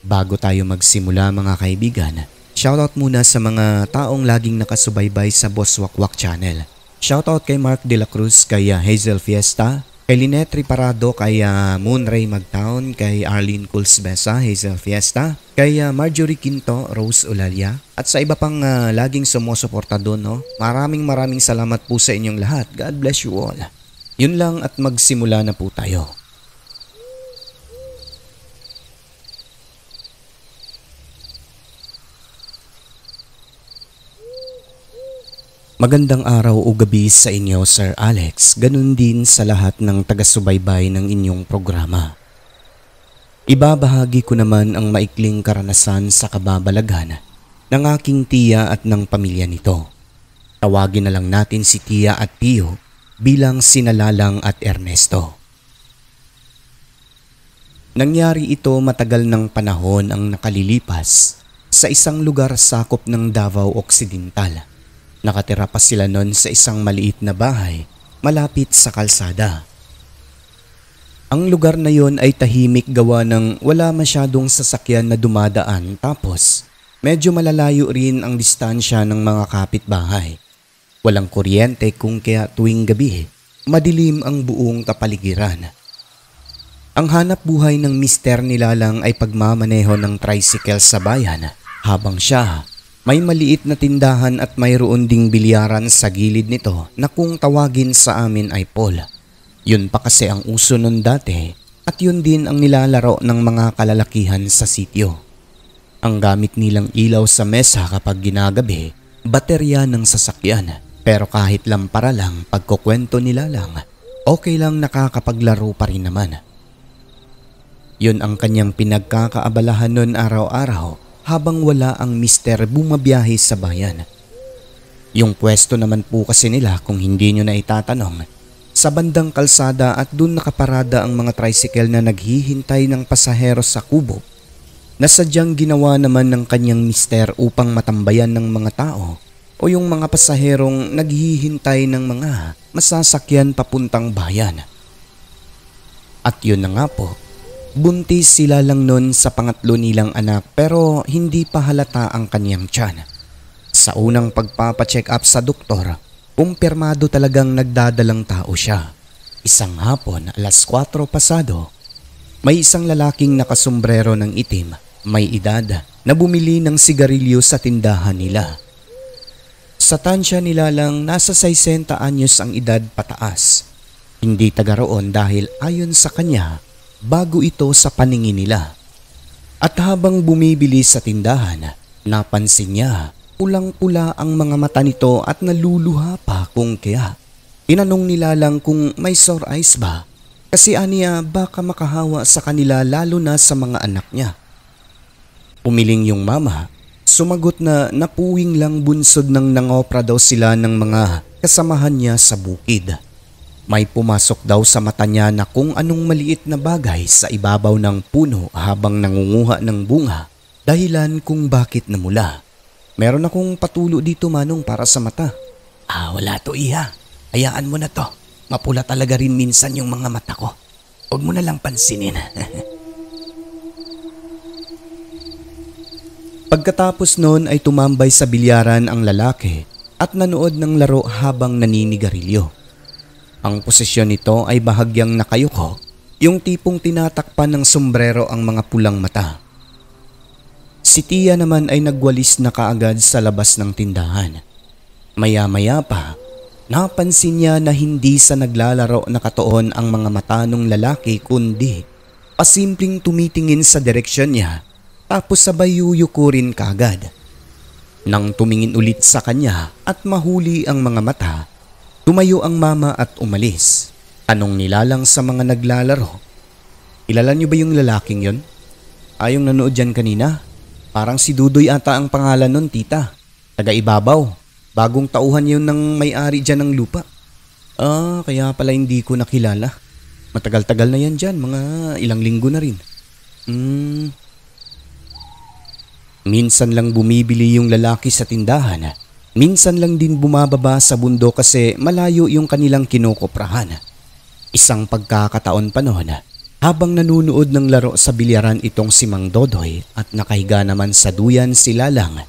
Bago tayo magsimula mga kaibigan, shoutout muna sa mga taong laging nakasubaybay sa Boss Wakwak channel. Shoutout kay Mark De La Cruz, kay Hazel Fiesta, kay Lynette Riparado, kay Moonray Magtaon, kay Arlene Culsbesa, Hazel Fiesta, kay Marjorie Quinto, Rose Ulalia, at sa iba pang laging sumusuporta doon. No? Maraming salamat po sa inyong lahat. God bless you all. Yun lang at magsimula na po tayo. Magandang araw o gabi sa inyo, Sir Alex, ganun din sa lahat ng taga-subaybay ng inyong programa. Ibabahagi ko naman ang maikling karanasan sa kababalaghan ng aking tiya at ng pamilya nito. Tawagin na lang natin si Tiya at Tio bilang sina Lalang at Ernesto. Nangyari ito matagal ng panahon ang nakalilipas sa isang lugar sakop ng Davao Occidental. Nakatira pa sila noon sa isang maliit na bahay malapit sa kalsada. Ang lugar na yon ay tahimik gawa ng wala masyadong sasakyan na dumadaan, tapos medyo malalayo rin ang distansya ng mga kapitbahay. Walang kuryente kung kaya tuwing gabi madilim ang buong kapaligiran. Ang hanap buhay ng mister ni Lalang ay pagmamaneho ng tricycle sa bayan, habang siya may maliit na tindahan at mayroon ding bilyaran sa gilid nito na kung tawagin sa amin ay pool. Yun pa kasi ang uso nun dati at yun din ang nilalaro ng mga kalalakihan sa sitio. Ang gamit nilang ilaw sa mesa kapag ginagabi, baterya ng sasakyan. Pero kahit lampara lang pagkukwento nila lang, okay lang, nakakapaglaro pa rin naman. Yun ang kanyang pinagkakaabalahan nun araw-araw habang wala ang mister bumabiyahe sa bayan. Yung pwesto naman po kasi nila, kung hindi nyo na itatanong, sa bandang kalsada at dun nakaparada ang mga tricycle na naghihintay ng pasahero sa kubo na sadyang ginawa naman ng kanyang mister upang matambayan ng mga tao o yung mga pasaherong naghihintay ng mga masasakyan papuntang bayan. At yun na nga po, buntis sila lang nun sa pangatlo nilang anak pero hindi pa halata ang kanyang tiyan. Sa unang pagpapacheck up sa doktor, kumpirmado talagang nagdadalang tao siya. Isang hapon, 4:00 pasado, may isang lalaking nakasombrero ng itim, may edad, na bumili ng sigarilyo sa tindahan nila. Sa tansya nila lang nasa 60 anyos ang edad pataas. Hindi taga roon dahil ayon sa kanya, bago ito sa paningin nila. At habang bumibili sa tindahan, napansin niya pulang-pula ang mga mata nito at naluluha pa kung kaya. Tinanong nila lang kung may sore eyes ba, kasi aniya baka makahawa sa kanila lalo na sa mga anak niya. Umiling yung mama, sumagot na napuwing lang bunsod ng nangopra daw sila ng mga kasamahan niya sa bukid. May pumasok daw sa mata niya na kung anong maliit na bagay sa ibabaw ng puno habang nangunguha ng bunga, dahilan kung bakit namula. Meron akong patulo dito, Manong, para sa mata. Wala to, Iha. Hayaan mo na to. Mapula talaga rin minsan yung mga mata ko. Huwag mo na lang pansinin. Pagkatapos noon ay tumambay sa bilyaran ang lalaki at nanood ng laro habang naninigarilyo. Ang posisyon nito ay bahagyang nakayuko, yung tipong tinatakpan ng sombrero ang mga pulang mata. Si Tia naman ay nagwalis na kaagad sa labas ng tindahan. Maya-maya pa, napansin niya na hindi sa naglalaro nakatuon ang mga mata ng lalaki kundi pasimpleng tumitingin sa direksyon niya tapos sabay yuyukurin kaagad. Nang tumingin ulit sa kanya at mahuli ang mga mata, tumayo ang mama at umalis. Tanong nila lang sa mga naglalaro, "Kilala niyo ba yung lalaking yon? Yung nanood dyan kanina? Parang si Dudoy ata ang pangalan nun, tita. Taga-Ibabaw. Bagong tauhan yun ng may-ari dyan ng lupa." Kaya pala hindi ko nakilala. Matagal-tagal na yan dyan, mga ilang linggo na rin. Minsan lang bumibili yung lalaki sa tindahan. Minsan lang din bumababa sa bundok kasi malayo yung kanilang kinukuprahan. Isang pagkakataon pa noon, habang nanunood ng laro sa bilyaran itong si Mang Dodoy at nakahiga naman sa duyan si Lalang,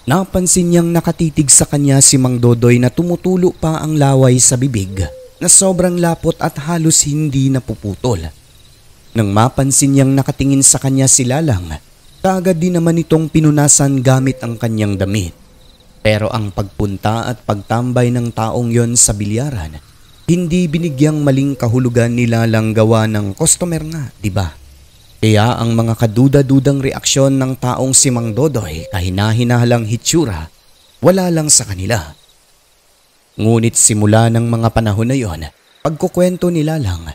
napansin niyang nakatitig sa kanya si Mang Dodoy na tumutulo pa ang laway sa bibig na sobrang lapot at halos hindi napuputol. Nang mapansin niyang nakatingin sa kanya si Lalang, kaagad din naman itong pinunasan gamit ang kanyang damit. Pero ang pagpunta at pagtambay ng taong yon sa bilyaran, hindi binigyang maling kahulugan ni Lalang gawa ng customer nga, di ba? Kaya ang mga kaduda-dudang reaksyon ng taong si Mang Dodoy kahina-hinalang hitsura, wala lang sa kanila. Ngunit simula ng mga panahon na yon, pagkukwento ni Lalang,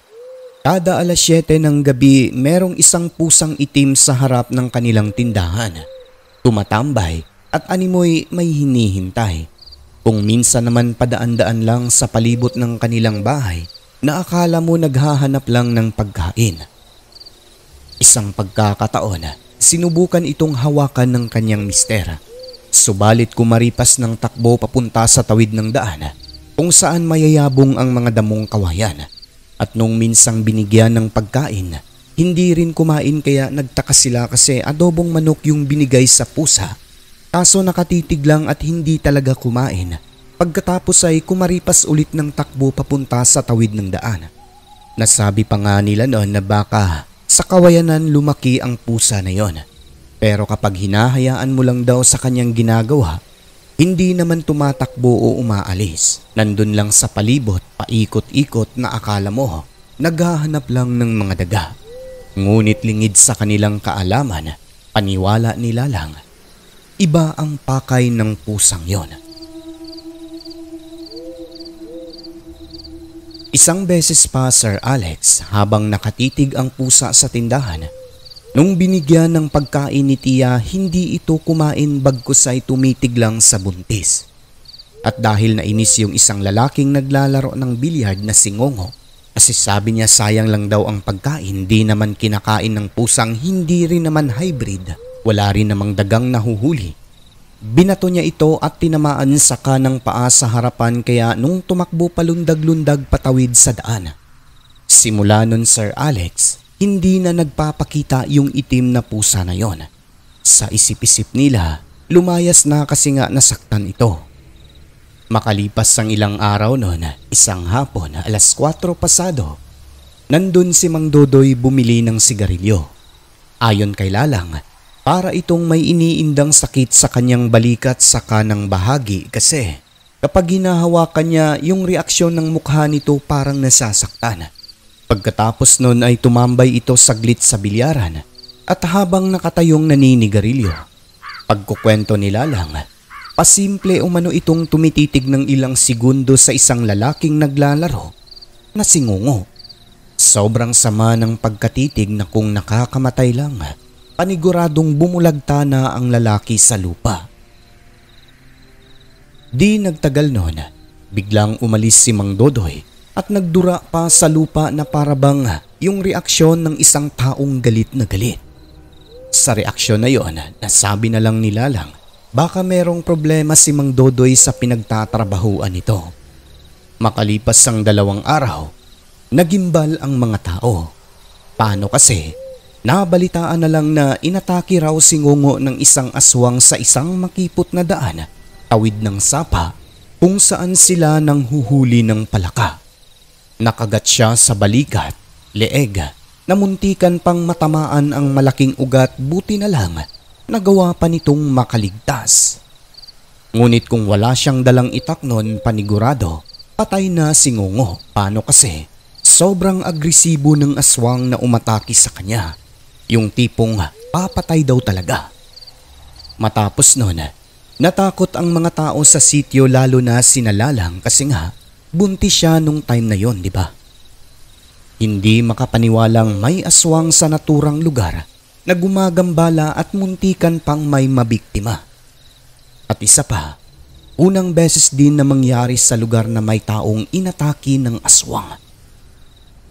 kada alas 7 ng gabi merong isang pusang itim sa harap ng kanilang tindahan. Tumatambay at animoy may hinihintay. Kung minsan naman padaan-daan lang sa palibot ng kanilang bahay na akala mo naghahanap lang ng pagkain. Isang pagkakataon, sinubukan itong hawakan ng kanyang mister. Subalit kumaripas ng takbo papunta sa tawid ng daan kung saan mayayabong ang mga damong kawayan. At nung minsang binigyan ng pagkain, hindi rin kumain kaya nagtaka sila kasi adobong manok yung binigay sa pusa. Kaso nakatitig lang at hindi talaga kumain. Pagkatapos ay kumaripas ulit ng takbo papunta sa tawid ng daan. Nasabi pa nga nila noon na baka sa kawayanan lumaki ang pusa na yon. Pero kapag hinahayaan mo lang daw sa kanyang ginagawa, hindi naman tumatakbo o umaalis. Nandun lang sa palibot, paikot-ikot na akala mo naghahanap lang ng mga daga. Ngunit lingid sa kanilang kaalaman, paniwala ni Lalang, iba ang pakay ng pusang yon. Isang beses pa, Sir Alex, habang nakatitig ang pusa sa tindahan, nung binigyan ng pagkain ni Tia, hindi ito kumain bagkus ay tumitig lang sa buntis. At dahil nainis yung isang lalaking naglalaro ng bilyard na si Ngongo, kasi sabi niya sayang lang daw ang pagkain, di naman kinakain ng pusang hindi rin naman hybrid, wala rin namang dagang nahuhuli. Binato niya ito at tinamaan sa kanang paa sa harapan kaya nung tumakbo palundag-lundag patawid sa daan. Simula nun, Sir Alex, hindi na nagpapakita yung itim na pusa na yon. Sa isip-isip nila, lumayas na kasi nga nasaktan ito. Makalipas ang ilang araw noon, isang hapon, alas 4 pasado, nandun si Mang Dodoy bumili ng sigarilyo. Ayon kay Lalang, para itong may iniindang sakit sa kanyang balikat sa kanang bahagi kasi kapag hinahawakan niya yung reaksyon ng mukha nito parang nasasaktan. Pagkatapos nun ay tumambay ito saglit sa bilyaran at habang nakatayong naninigarilyo. Pagkukwento ni Lalang, pasimple umano itong tumititig ng ilang segundo sa isang lalaking naglalaro na si Ngongo. Sobrang sama ng pagkatitig na kung nakakamatay lang, paniguradong bumulagta na ang lalaki sa lupa. Di nagtagal noon, biglang umalis si Mang Dodoy at nagdura pa sa lupa na parabang yung reaksyon ng isang taong galit na galit. Sa reaksyon na yon, nasabi na lang ni Lalang, baka merong problema si Mang Dodoy sa pinagtatrabahuan nito. Makalipas ang 2 araw, nagimbal ang mga tao. Paano kasi? Nabalitaan na lang na inatake raw si Ngongo ng isang aswang sa isang makipot na daan, tawid ng sapa, kung saan sila nang huhuli ng palaka. Nakagat siya sa balikat, leeg, na muntikan pang matamaan ang malaking ugat, buti na lang nagawa pa nitong makaligtas. Ngunit kung wala siyang dalang itak noon, panigurado, patay na si Ngongo. Paano kasi? Sobrang agresibo ng aswang na umatake sa kanya. Yung tipong papatay daw talaga. Matapos noon, natakot ang mga tao sa sityo lalo na si Lalang kasi nga buntis siya nung time na yon, di ba? Hindi makapaniwalang may aswang sa naturang lugar na gumagambala at muntikan pang may mabiktima. At isa pa, unang beses din na mangyari sa lugar na may taong inatake ng aswang.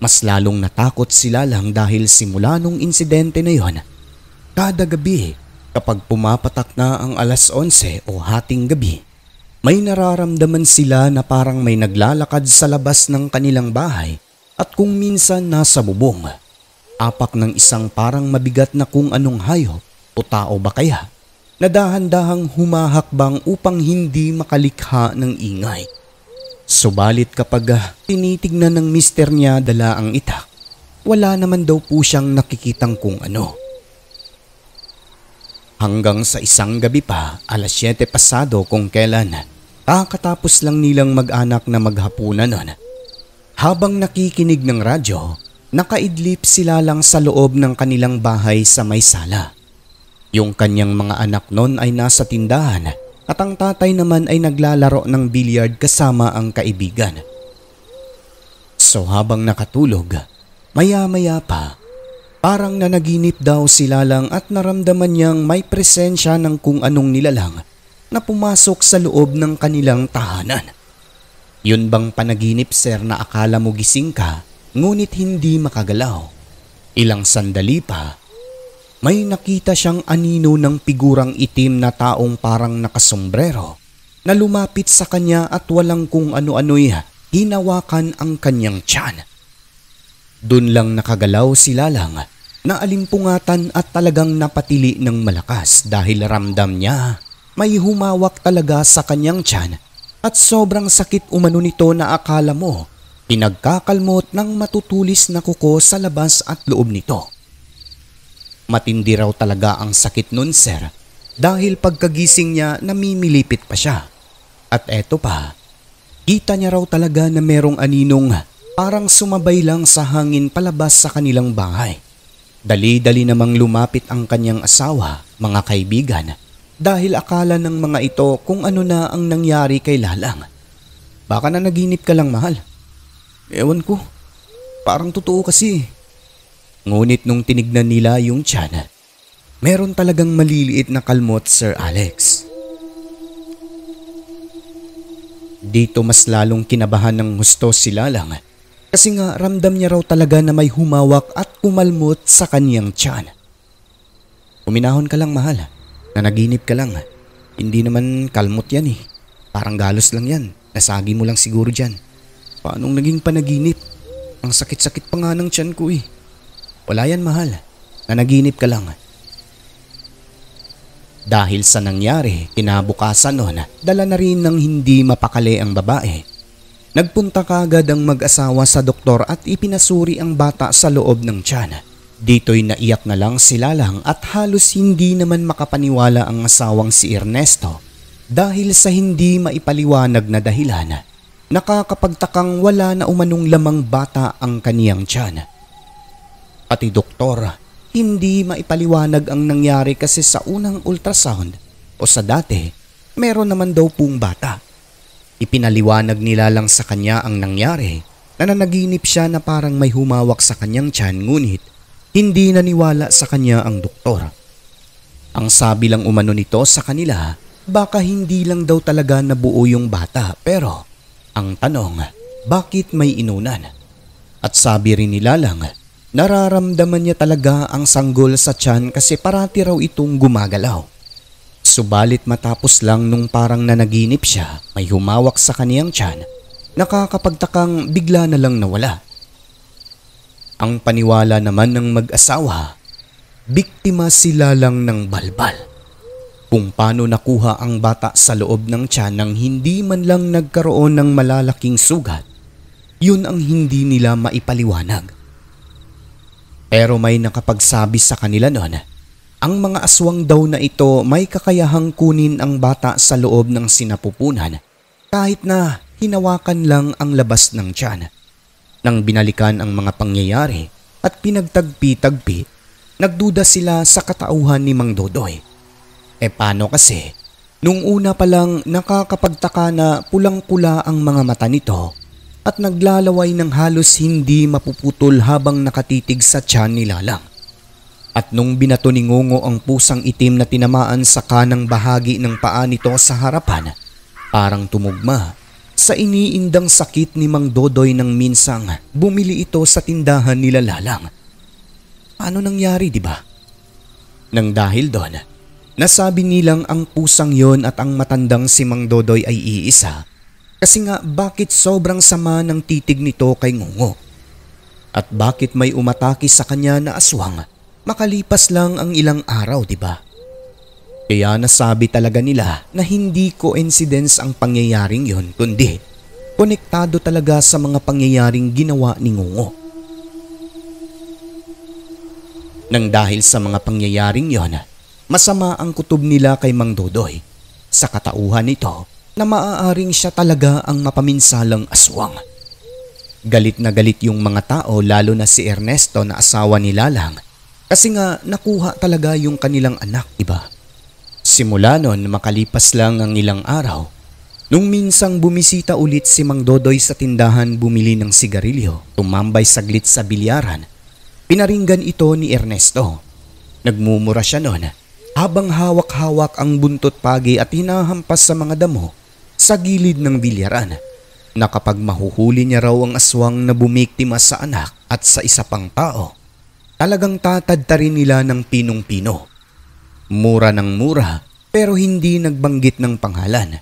Mas lalong natakot si Lalang dahil simula nung insidente na yon, kada gabi Kapag pumapatak na ang alas 11 o hating gabi, may nararamdaman sila na parang may naglalakad sa labas ng kanilang bahay at kung minsan nasa bubong. Apak ng isang parang mabigat na kung anong hayop o tao ba kaya na dahan-dahang humahakbang upang hindi makalikha ng ingay. Subalit kapag tinitignan ng mister niya dala ang itak, wala naman daw po siyang nakikitang kung ano. Hanggang sa isang gabi pa, alas 7 pasado kung kailan, kakatapos lang nilang mag-anak na maghapunan nun. Habang nakikinig ng radyo, nakaidlip sila lang sa loob ng kanilang bahay sa may sala. Yung kanyang mga anak nun ay nasa tindahan at ang tatay naman ay naglalaro ng bilyard kasama ang kaibigan. So habang nakatulog, maya-maya pa, parang nanaginip daw sila lang at naramdaman niyang may presensya ng kung anong nilalang na pumasok sa loob ng kanilang tahanan. Yun bang panaginip sir na akala mo gising ka ngunit hindi makagalaw? Ilang sandali pa, may nakita siyang anino ng figurang itim na taong parang nakasombrero na lumapit sa kanya at walang kung ano-ano'y hinawakan ang kanyang tiyan. Doon lang nakagalaw sila lang na alimpungatan at talagang napatili ng malakas dahil ramdam niya may humawak talaga sa kanyang tiyan at sobrang sakit umano nito na akala mo pinagkakalmot ng matutulis na kuko sa labas at loob nito. Matindi raw talaga ang sakit nun sir dahil pagkagising niya namimilipit pa siya. At eto pa, kita niya raw talaga na merong aninong parang sumabay lang sa hangin palabas sa kanilang bahay. Dali-dali namang lumapit ang kanyang asawa, mga kaibigan, dahil akala ng mga ito kung ano na ang nangyari kay Lalang. Baka na naginip ka lang mahal. Ewan ko, parang totoo kasi. Ngunit nung tinignan nila yung tiyan, meron talagang maliliit na kalmot Sir Alex. Dito mas lalong kinabahan ng husto si Lalang kasi nga ramdam niya raw talaga na may humawak at kumalmot sa kaniyang tiyan. Uminahon ka lang mahal, nanaginip ka lang. Hindi naman kalmot yan eh. Parang galos lang yan, nasagi mo lang siguro dyan. Paanong naging panaginip? Ang sakit-sakit pa nga ng tiyan ko eh. Wala yan mahal, nanaginip ka lang. Dahil sa nangyari, kinabukasan noon, dala na rin ng hindi mapakali ang babae. Nagpunta kaagad ang mag-asawa sa doktor at ipinasuri ang bata sa loob ng tiyan. Dito'y naiyak na lang si Lalang at halos hindi naman makapaniwala ang asawang si Ernesto dahil sa hindi maipaliwanag na dahilan. Nakakapagtakang wala na umanong lamang bata ang kaniyang tiyan. Pati doktor, hindi maipaliwanag ang nangyari kasi sa unang ultrasound o sa dati, meron naman daw pong bata. Ipinaliwanag nila lang sa kanya ang nangyari na nanaginip siya na parang may humawak sa kanyang tiyan ngunit hindi naniwala sa kanya ang doktor. Ang sabi lang umano nito sa kanila, baka hindi lang daw talaga nabuo yung bata pero ang tanong, bakit may inunan? At sabi rin nila lang, nararamdaman niya talaga ang sanggol sa tiyan kasi parati raw itong gumagalaw. Subalit matapos lang nung parang nanaginip siya, may humawak sa kaniyang tiyan, nakakapagtakang bigla na lang nawala. Ang paniwala naman ng mag-asawa, biktima sila lang ng balbal. Kung paano nakuha ang bata sa loob ng tiyan nang hindi man lang nagkaroon ng malalaking sugat, yun ang hindi nila maipaliwanag. Pero may nakapagsabi sa kanila noon, ang mga aswang daw na ito may kakayahang kunin ang bata sa loob ng sinapupunan kahit na hinawakan lang ang labas ng tiyan. Nang binalikan ang mga pangyayari at pinagtagpi-tagpi, nagduda sila sa katauhan ni Mang Dodoy. E paano kasi, nung una pa lang nakakapagtaka na pulang-pula ang mga mata nito at naglalaway ng halos hindi mapuputol habang nakatitig sa tiyan ni Lalang. At nung binato ni Ngongo ang pusang itim na tinamaan sa kanang bahagi ng paa nito sa harapan, parang tumugma sa iniindang sakit ni Mang Dodoy nang minsang bumili ito sa tindahan nila Lalang. Ano nangyari, di ba? Nang dahil doon, Nasabi nilang ang pusang yon at ang matandang si Mang Dodoy ay iisa kasi nga bakit sobrang sama ng titig nito kay Ngungo at bakit may umatake sa kanya na aswang makalipas lang ang ilang araw, di ba? Kaya nasabi talaga nila na hindi coincidence ang pangyayaring yon kundi konektado talaga sa mga pangyayaring ginawa ni Ngungo. Nang dahil sa mga pangyayaring yon, masama ang kutob nila kay Mang Dodoy sa katauhan nito na maaaring siya talaga ang mapaminsalang aswang. Galit na galit yung mga tao lalo na si Ernesto na asawa ni Lalang kasi nga nakuha talaga yung kanilang anak, diba? Simula nun makalipas lang ang ilang araw, nung minsang bumisita ulit si Mang Dodoy sa tindahan bumili ng sigarilyo, tumambay saglit sa bilyaran, pinaringgan ito ni Ernesto. Nagmumura siya nun habang hawak-hawak ang buntot pagi at hinahampas sa mga damo sa gilid ng bilyaran na kapag mahuhuli niya raw ang aswang na bumiktima sa anak at sa isa pang tao, talagang tatadtarin nila ng pinong-pino. Mura ng mura pero hindi nagbanggit ng pangalan.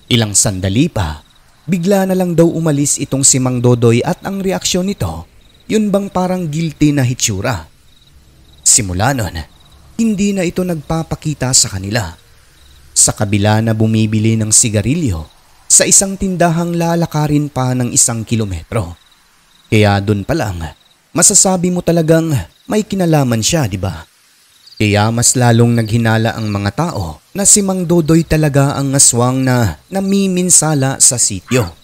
Ilang sandali pa, bigla na lang daw umalis itong si Mang Dodoy at ang reaksyon nito, yun bang parang guilty na hitsura. Simula nun, hindi na ito nagpapakita sa kanila. Sa kabila na bumibili ng sigarilyo, sa isang tindahang lalakarin pa ng 1 kilometro. Kaya dun pa lang, masasabi mo talagang may kinalaman siya, di ba? Kaya mas lalong naghinala ang mga tao na si Mang Dodoy talaga ang aswang na namiminsala sa sityo.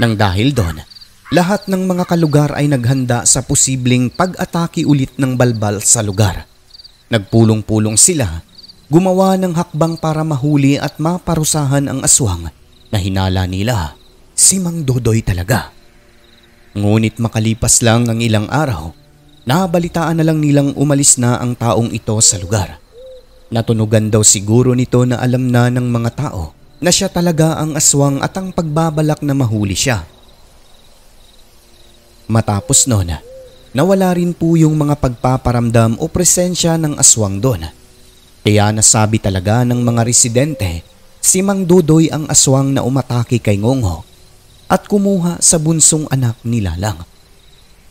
Nang dahil doon, lahat ng mga kalugar ay naghanda sa posibleng pag-atake ulit ng balbal sa lugar. Nagpulong-pulong sila, gumawa ng hakbang para mahuli at maparusahan ang aswang na hinala nila si Mang Dodoy talaga. Ngunit makalipas lang ang ilang araw, nabalitaan na lang nilang umalis na ang taong ito sa lugar. Natunugan daw siguro nito na alam na ng mga tao na siya talaga ang aswang at ang pagbabalak na mahuli siya. Matapos noon, nawala rin po yung mga pagpaparamdam o presensya ng aswang doon. Kaya nasabi talaga ng mga residente, si Mang Dodoy ang aswang na umatake kay Ngongo at kumuha sa bunsong anak ni Lalang.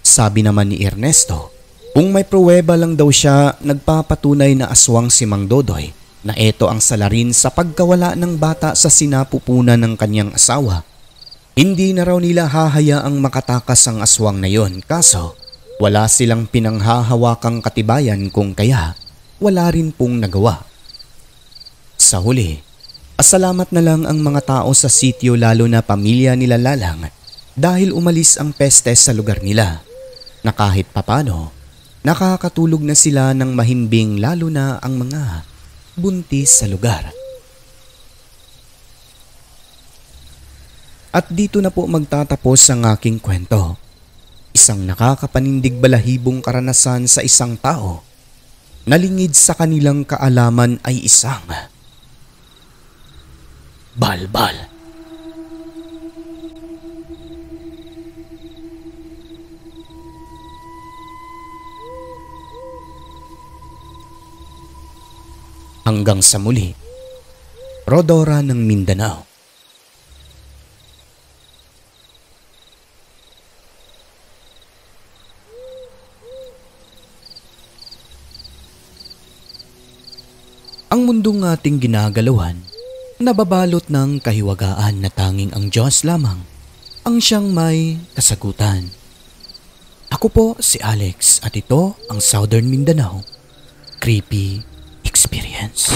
Sabi naman ni Ernesto, kung may pruweba lang daw siya nagpapatunay na aswang si Mang Dodoy na ito ang salarin sa pagkawala ng bata sa sinapupunan ng kanyang asawa. Hindi na raw nila hahayaang makatakas ang aswang na yon, kaso wala silang pinanghahawakang katibayan kung kaya wala rin pong nagawa. Sa huli, pasalamat na lang ang mga tao sa sityo lalo na pamilya nila Lalang dahil umalis ang peste sa lugar nila na kahit papano nakakatulog na sila ng mahimbing lalo na ang mga buntis sa lugar. At dito na po magtatapos ang aking kwento. Isang nakakapanindig balahibong karanasan sa isang tao na lingid sa kanilang kaalaman ay isang balbal. Hanggang sa muli, Rodora ng Mindanao. Ang mundong ating ginagalawan, nababalot ng kahiwagaan na tanging ang Diyos lamang ang siyang may kasagutan. Ako po si Alex at ito ang Southern Mindanao Creepy Experience.